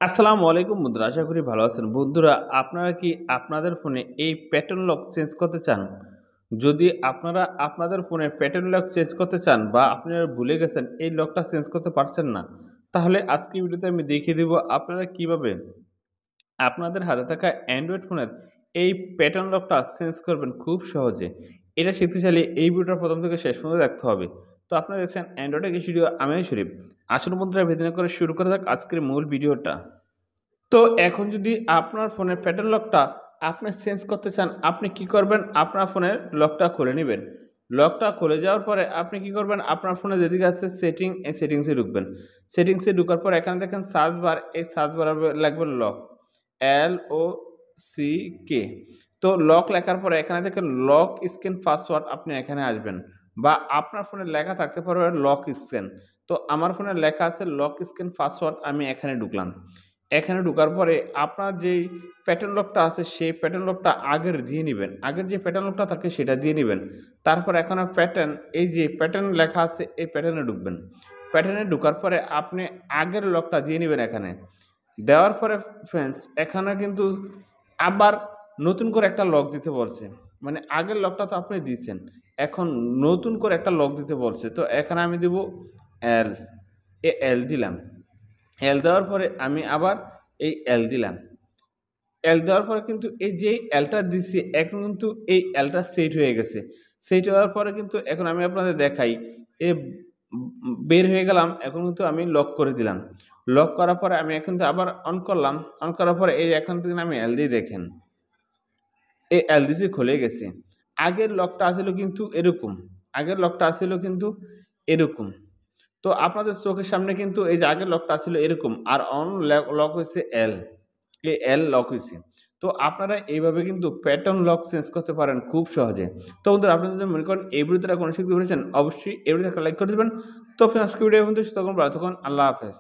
আসসালামু আলাইকুম বন্ধুরা, আশা করি ভালো আছেন। বন্ধুরা, আপনারা কি আপনাদের ফোনে এই প্যাটার্ন লক চেঞ্জ করতে চান? যদি আপনারা আপনাদের ফোনে প্যাটার্ন লক চেঞ্জ করতে চান বা আপনারা ভুলে গেছেন এই লকটা চেঞ্জ করতে পারছেন না, তাহলে আজকের ভিডিওতে আমি দেখিয়ে দিব আপনারা কিভাবে আপনাদের হাতে থাকা অ্যান্ড্রয়েড ফোনের এই প্যাটার্ন লকটা চেঞ্জ করবেন খুব সহজে। এটা শিখতে চাইলে এই ভিডিওটা প্রথম থেকে শেষ পর্যন্ত দেখতে হবে। তো আপনারা দেখছেন অ্যান্ড্রয়েড কি স্টুডিও, আমি শরীফ। আসুন বন্ধুরা, ভেদিনা করে শুরু করা যাক আজকের মূল ভিডিওটা। তো এখন যদি আপনার ফোনের প্যাটার্ন লকটা আপনি চেঞ্জ করতে চান, আপনি কি করবেন? আপনার ফোনের লকটা খুলে নেবেন। লকটা খুলে যাওয়ার পরে আপনি কি করবেন? আপনার ফোনে যেদিকে আছে সেটিং, এই সেটিংসে ঢুকবেন। সেটিংসে ঢোকার পর এখানে দেখেন সার্চ বার, এই সার্চ বারে লাগবে লক, LOCK। তো লক লেখার পরে এখানে দেখেন লক স্ক্রিন পাসওয়ার্ড, আপনি এখানে আসবেন বা আপনার ফোনে লেখা থাকতে পারে লক স্ক্রিন। তো আমার ফোনে লেখা আছে লক স্ক্রিন পাসওয়ার্ড, আমি এখানে ঢুকলাম। এখানে ঢোকার পরে আপনার যেই প্যাটার্ন লকটা আছে সেই প্যাটার্ন লকটা আগের দিয়ে নিবেন। আগের যে প্যাটার্ন লকটা থাকে সেটা দিয়ে নিবেন। তারপর এখানে প্যাটার্ন, এই যে প্যাটার্ন লেখা আছে এই প্যাটার্নে ঢুকবেন। প্যাটার্নে ঢোকার পরে আপনি আগের লকটা দিয়ে নিবেন এখানে। দেওয়ার পরে ফ্রেন্ডস এখানে কিন্তু আবার নতুন করে একটা লক দিতে বলছে। মানে আগের লকটা তো আপনি দিয়েছেন। এখন নতুন করে একটা লক দিতে বলছে। তো এখানে আমি দিব এল। এল দিলাম। এল দেওয়ার পরে আমি আবার এই এল দিলাম। এল দেওয়ার পরে কিন্তু এই যে এলটা দিছি এখন কিন্তু এই এলটা সেট হয়ে গেছে। সেট হওয়ার পরে কিন্তু এখন আমি আপনাদের দেখাই, এ বের হয়ে গেলাম। এখন কিন্তু আমি লক করে দিলাম। লক করার পরে আমি এখন কিন্তু আবার অন করলাম। অন করার পরে এই এখন থেকে আমি এল দিয়ে দেখেন। এই এল দিছি, খুলে গেছে। আগের লকটা আছিল কিন্তু এরকম। আগের লকটা আছিল কিন্তু এরকম। তো আপনাদের চোখের সামনে কিন্তু এই যে আগের লকটা ছিল এরকম, আর অন লক হয়েছে এল। এই এল লক হয়েছে। তো আপনারা এইভাবে কিন্তু প্যাটার্ন লক চেঞ্জ করতে পারেন খুব সহজে। তো বন্ধুরা, আপনারা যদি মনে করেন এই ভিডিওটা কোনো শিখতে পেরেছেন, অবশ্যই এই ভিডিওতে একটা লাইক করে দেবেন। তো ফ্রেন্ডস, আজকে ভিডিও বন্ধু তখন ভালো থাকুন। আল্লাহ হাফেজ।